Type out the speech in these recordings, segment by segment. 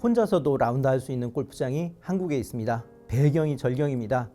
혼자서도 라운드 할 수 있는 골프장이 한국에 있습니다. 배경이 절경입니다.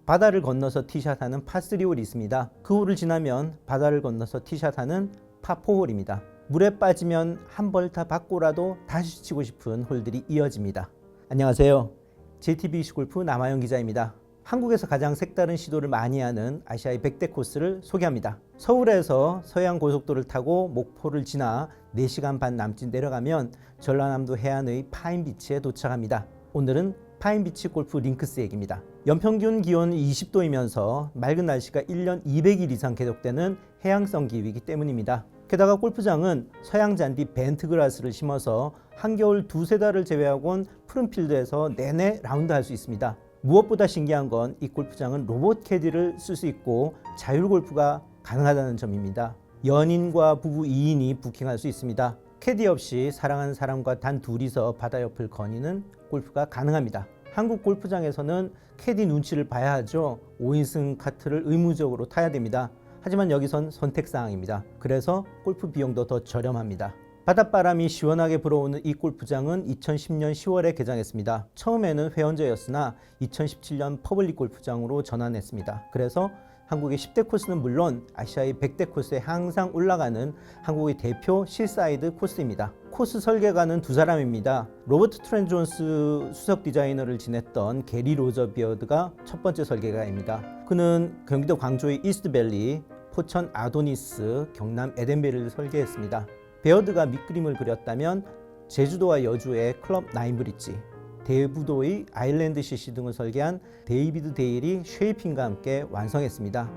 바다를 건너서 티샷하는 파3 홀이 있습니다. 그 홀을 지나면 바다를 건너서 티샷하는 파4 홀입니다. 물에 빠지면 한 벌타 받고라도 다시 치고 싶은 홀들이 이어집니다. 안녕하세요. JTBC 골프 남아영 기자입니다. 한국에서 가장 색다른 시도를 많이 하는 아시아의 100대 코스를 소개합니다. 서울에서 서해안고속도로를 타고 목포를 지나 4시간 반 남짓 내려가면 전라남도 해안의 파인비치에 도착합니다. 오늘은 파인비치 골프 링크스 얘기입니다. 연평균 기온 20도이면서 맑은 날씨가 1년 200일 이상 계속되는 해양성 기후이기 때문입니다. 게다가 골프장은 서양 잔디 벤트그라스를 심어서 한겨울 두세 달을 제외하고는 푸른 필드에서 내내 라운드 할 수 있습니다. 무엇보다 신기한 건 이 골프장은 로봇 캐디를 쓸 수 있고 자율 골프가 가능하다는 점입니다. 연인과 부부 2인이 부킹할 수 있습니다. 캐디 없이 사랑하는 사람과 단 둘이서 바다 옆을 거니는 골프가 가능합니다. 한국 골프장에서는 캐디 눈치를 봐야 하죠. 5인승 카트를 의무적으로 타야 됩니다. 하지만 여기선 선택사항입니다. 그래서 골프 비용도 더 저렴합니다. 바닷바람이 시원하게 불어오는 이 골프장은 2010년 10월에 개장했습니다. 처음에는 회원제였으나 2017년 퍼블릭 골프장으로 전환했습니다. 그래서 한국의 10대 코스는 물론 아시아의 100대 코스에 항상 올라가는 한국의 대표 실사이드 코스입니다. 코스 설계가는 두 사람입니다. 로버트 트렌 존스 수석 디자이너를 지냈던 게리 로저 비어드가 첫 번째 설계가입니다. 그는 경기도 광주의 이스트밸리, 포천 아도니스, 경남 에덴베리를 설계했습니다. 베어드가 밑그림을 그렸다면 제주도와 여주의 클럽 나인브릿지, 대부도의 아일랜드 CC 등을 설계한 데이비드 데일이 쉐이핑과 함께 완성했습니다.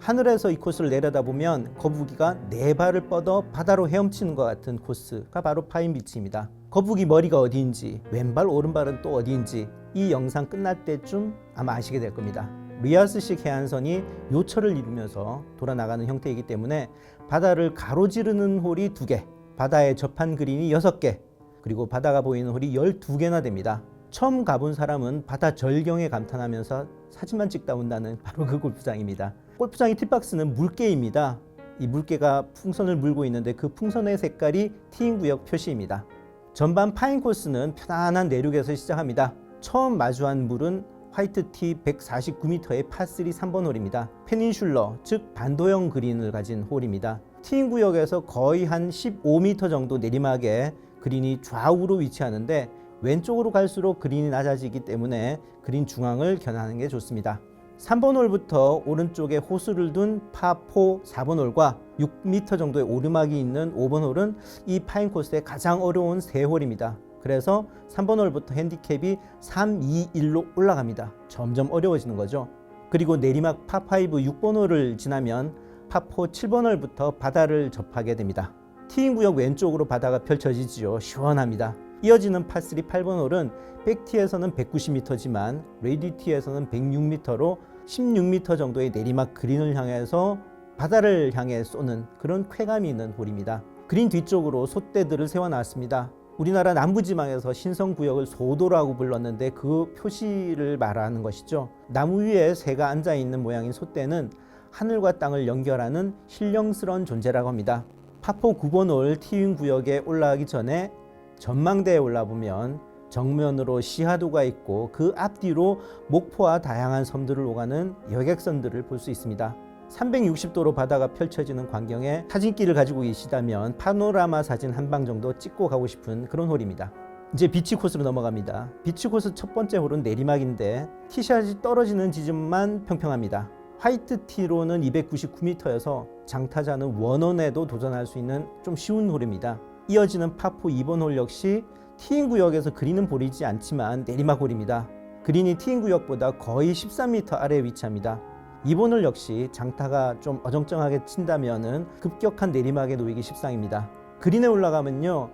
하늘에서 이 코스를 내려다보면 거북이가 네 발을 뻗어 바다로 헤엄치는 것 같은 코스가 바로 파인비치입니다. 거북이 머리가 어디인지, 왼발 오른발은 또 어디인지 이 영상 끝날 때쯤 아마 아시게 될 겁니다. 리아스식 해안선이 요철을 이루면서 돌아나가는 형태이기 때문에 바다를 가로지르는 홀이 2개, 바다에 접한 그린이 6개, 그리고 바다가 보이는 홀이 12개나 됩니다. 처음 가본 사람은 바다 절경에 감탄하면서 사진만 찍다 온다는 바로 그 골프장입니다. 골프장의 티박스는 물개입니다. 이 물개가 풍선을 물고 있는데 그 풍선의 색깔이 티인구역 표시입니다. 전반 파인 코스는 편안한 내륙에서 시작합니다. 처음 마주한 물은 화이트티 149m의 파3 3번 홀입니다. 페닌슐러, 즉 반도형 그린을 가진 홀입니다. 티인 구역에서 거의 한 15m 정도 내리막에 그린이 좌우로 위치하는데 왼쪽으로 갈수록 그린이 낮아지기 때문에 그린 중앙을 겨냥하는 게 좋습니다. 3번 홀부터 오른쪽에 호수를 둔 파4 4번 홀과 6m 정도의 오르막이 있는 5번 홀은 이 파인 코스의 가장 어려운 세 홀입니다. 그래서 3번 홀부터 핸디캡이 3, 2, 1로 올라갑니다. 점점 어려워지는 거죠. 그리고 내리막 파5 6번 홀을 지나면 파4 7번 홀부터 바다를 접하게 됩니다. 티인 구역 왼쪽으로 바다가 펼쳐지지요. 시원합니다. 이어지는 파3 8번 홀은 백티에서는 190m지만 레디티에서는 106m로 16m 정도의 내리막 그린을 향해서 바다를 향해 쏘는 그런 쾌감이 있는 홀입니다. 그린 뒤쪽으로 솥대들을 세워놨습니다. 우리나라 남부지방에서 신성구역을 소도라고 불렀는데 그 표시를 말하는 것이죠. 나무 위에 새가 앉아있는 모양인 솥대는 하늘과 땅을 연결하는 신령스러운 존재라고 합니다. 파4 9번 홀 티인 구역에 올라가기 전에 전망대에 올라보면 정면으로 시하도가 있고 그 앞뒤로 목포와 다양한 섬들을 오가는 여객선들을 볼 수 있습니다. 360도로 바다가 펼쳐지는 광경에 사진기를 가지고 계시다면 파노라마 사진 한 방 정도 찍고 가고 싶은 그런 홀입니다. 이제 비치 코스로 넘어갑니다. 비치 코스 첫 번째 홀은 내리막인데 티샷이 떨어지는 지점만 평평합니다. 화이트 티로는 299m여서 장타자는 원원에도 도전할 수 있는 좀 쉬운 홀입니다. 이어지는 파4 2번 홀 역시 티인 구역에서 그린은 보이지 않지만 내리막 홀입니다. 그린이 티인 구역보다 거의 13m 아래에 위치합니다. 2번 홀 역시 장타가 좀 어정쩡하게 친다면은 급격한 내리막에 놓이기 십상입니다. 그린에 올라가면요,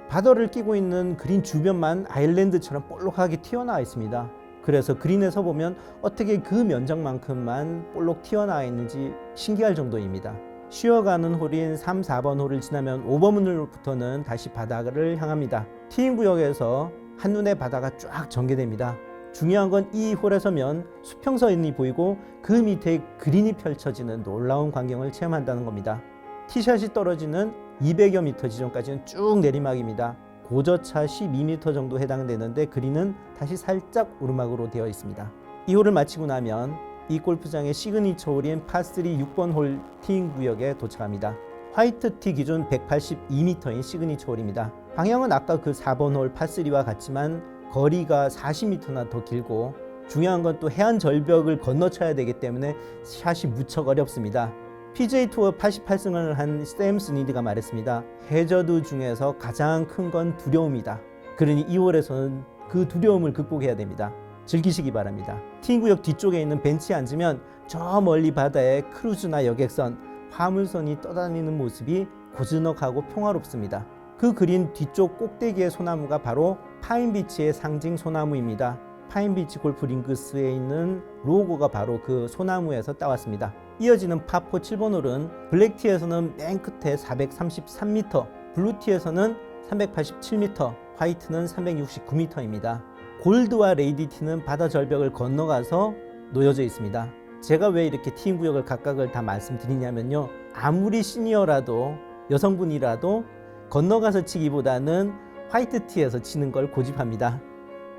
바다를 끼고 있는 그린 주변만 아일랜드처럼 볼록하게 튀어나와 있습니다. 그래서 그린에서 보면 어떻게 그 면적만큼만 볼록 튀어나와 있는지 신기할 정도입니다. 쉬어가는 홀인 3, 4번 홀을 지나면 5번 홀부터는 다시 바다를 향합니다. 티인 구역에서 한눈에 바다가 쫙 전개됩니다. 중요한 건 이 홀에 서면 수평선이 보이고 그 밑에 그린이 펼쳐지는 놀라운 광경을 체험한다는 겁니다. 티샷이 떨어지는 200여 미터 지점까지는 쭉 내리막입니다. 고저차 12m 정도 해당되는데 그린은 다시 살짝 오르막으로 되어 있습니다. 이 홀을 마치고 나면 이 골프장의 시그니처 홀인 파3 6번 홀 티잉 구역에 도착합니다. 화이트 티 기준 182m인 시그니처 홀입니다. 방향은 아까 그 4번 홀 파3와 같지만 거리가 40m나 더 길고 중요한 건 또 해안 절벽을 건너쳐야 되기 때문에 샷이 무척 어렵습니다. PGA 투어 88승을 한 샘 스니드가 말했습니다. 해저드 중에서 가장 큰 건 두려움이다. 그러니 이 홀에서는 그 두려움을 극복해야 됩니다. 즐기시기 바랍니다. 티 구역 뒤쪽에 있는 벤치에 앉으면 저 멀리 바다에 크루즈나 여객선, 화물선이 떠다니는 모습이 고즈넉하고 평화롭습니다. 그 그린 뒤쪽 꼭대기의 소나무가 바로 파인비치의 상징 소나무입니다. 파인비치 골프 링크스에 있는 로고가 바로 그 소나무에서 따왔습니다. 이어지는 파4 7번 홀은 블랙티에서는 맨 끝에 433m, 블루티에서는 387m, 화이트는 369m입니다. 골드와 레이디티는 바다 절벽을 건너가서 놓여져 있습니다. 제가 왜 이렇게 팀 구역을 각각을 다 말씀드리냐면요. 아무리 시니어라도 여성분이라도 건너가서 치기보다는 화이트티에서 치는 걸 고집합니다.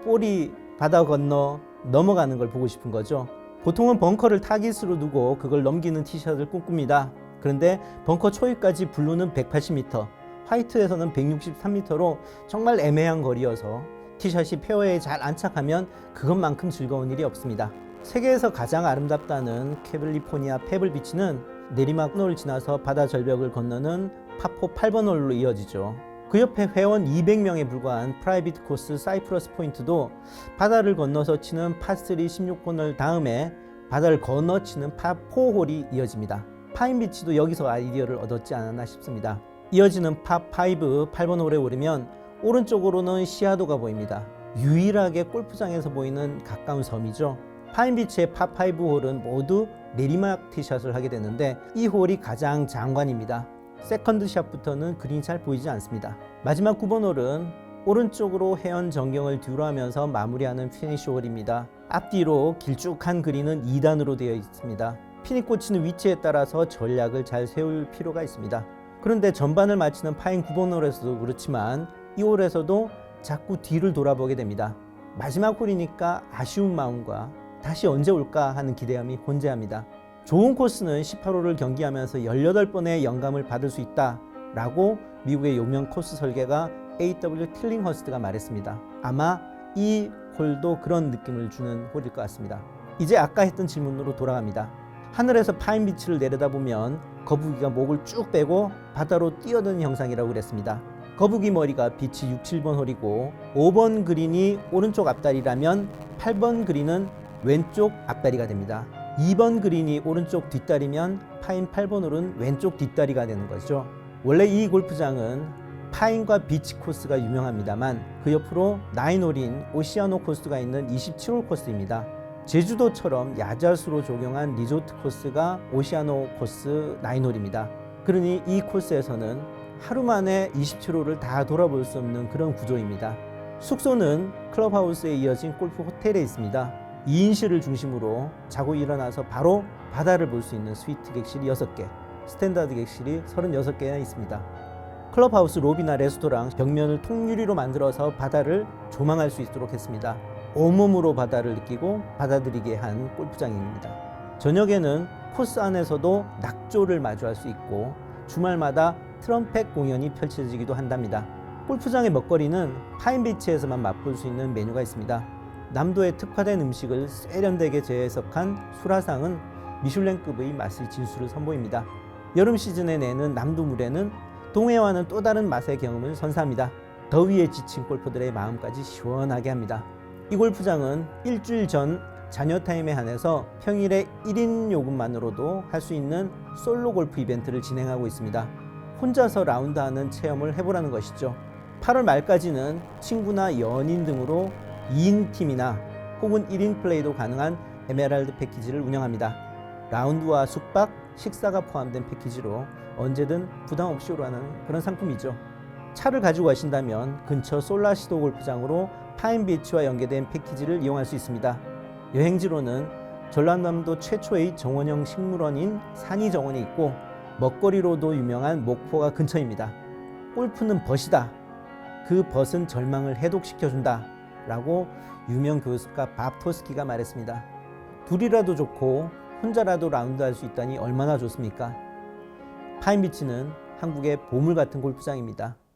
볼이 바다 건너 넘어가는 걸 보고 싶은 거죠. 보통은 벙커를 타깃으로 두고 그걸 넘기는 티샷을 꿈꿉니다. 그런데 벙커 초입까지 블루는 180m, 화이트에서는 163m로 정말 애매한 거리여서 티샷이 페어웨이에 잘 안착하면 그것만큼 즐거운 일이 없습니다. 세계에서 가장 아름답다는 캘리포니아 페블비치는 내리막 홀을 지나서 바다 절벽을 건너는 파4 8번 홀로 이어지죠. 그 옆에 회원 200명에 불과한 프라이빗 코스 사이프러스 포인트도 바다를 건너서 치는 파3 16번 홀 다음에 바다를 건너 치는 파4 홀이 이어집니다. 파인비치도 여기서 아이디어를 얻었지 않았나 싶습니다. 이어지는 파5 8번 홀에 오르면 오른쪽으로는 시야도가 보입니다. 유일하게 골프장에서 보이는 가까운 섬이죠. 파인비치의 파5 홀은 모두 내리막 티샷을 하게 되는데 이 홀이 가장 장관입니다. 세컨드 샷부터는 그린이 잘 보이지 않습니다. 마지막 9번 홀은 오른쪽으로 해안 전경을 뒤로 하면서 마무리하는 피니시 홀입니다. 앞뒤로 길쭉한 그린은 2단으로 되어 있습니다. 핀이 꽂히는 위치에 따라서 전략을 잘 세울 필요가 있습니다. 그런데 전반을 마치는 파인 9번 홀에서도 그렇지만 이 홀에서도 자꾸 뒤를 돌아보게 됩니다. 마지막 홀이니까 아쉬운 마음과 다시 언제 올까 하는 기대감이 혼재합니다. 좋은 코스는 18홀을 경기하면서 18번의 영감을 받을 수 있다 라고 미국의 유명 코스 설계가 A.W. 틸링허스트가 말했습니다. 아마 이 홀도 그런 느낌을 주는 홀일 것 같습니다. 이제 아까 했던 질문으로 돌아갑니다. 하늘에서 파인비치를 내려다보면 거북이가 목을 쭉 빼고 바다로 뛰어드는 형상이라고 그랬습니다. 거북이 머리가 빛이 6, 7번 홀이고 5번 그린이 오른쪽 앞다리라면 8번 그린은 왼쪽 앞다리가 됩니다. 2번 그린이 오른쪽 뒷다리면 파인 8번 홀은 왼쪽 뒷다리가 되는 거죠. 원래 이 골프장은 파인과 비치 코스가 유명합니다만 그 옆으로 9홀인 오시아노 코스가 있는 27홀 코스입니다. 제주도처럼 야자수로 조경한 리조트 코스가 오시아노 코스 9홀입니다. 그러니 이 코스에서는 하루 만에 27홀을 다 돌아볼 수 없는 그런 구조입니다. 숙소는 클럽하우스에 이어진 골프 호텔에 있습니다. 2인실을 중심으로 자고 일어나서 바로 바다를 볼 수 있는 스위트 객실이 6개, 스탠다드 객실이 36개나 있습니다. 클럽하우스 로비나 레스토랑 벽면을 통유리로 만들어서 바다를 조망할 수 있도록 했습니다. 온몸으로 바다를 느끼고 받아들이게 한 골프장입니다. 저녁에는 코스 안에서도 낙조를 마주할 수 있고 주말마다 트럼펫 공연이 펼쳐지기도 한답니다. 골프장의 먹거리는 파인비치에서만 맛볼 수 있는 메뉴가 있습니다. 남도에 특화된 음식을 세련되게 재해석한 수라상은 미슐랭급의 맛의 진수를 선보입니다. 여름 시즌에 내는 남도물에는 동해와는 또 다른 맛의 경험을 선사합니다. 더위에 지친 골퍼들의 마음까지 시원하게 합니다. 이 골프장은 일주일 전 자녀 타임에 한해서 평일에 1인 요금만으로도 할 수 있는 솔로 골프 이벤트를 진행하고 있습니다. 혼자서 라운드하는 체험을 해보라는 것이죠. 8월 말까지는 친구나 연인 등으로 2인 팀이나 혹은 1인 플레이도 가능한 에메랄드 패키지를 운영합니다. 라운드와 숙박, 식사가 포함된 패키지로 언제든 부담 없이 오라는 그런 상품이죠. 차를 가지고 가신다면 근처 솔라시도 골프장으로 파인비치와 연계된 패키지를 이용할 수 있습니다. 여행지로는 전라남도 최초의 정원형 식물원인 산이정원이 있고 먹거리로도 유명한 목포가 근처입니다. 골프는 벗이다. 그 벗은 절망을 해독시켜준다 라고 유명 교습가 밥 토스키가 말했습니다. 둘이라도 좋고 혼자라도 라운드 할 수 있다니 얼마나 좋습니까? 파인비치는 한국의 보물 같은 골프장입니다.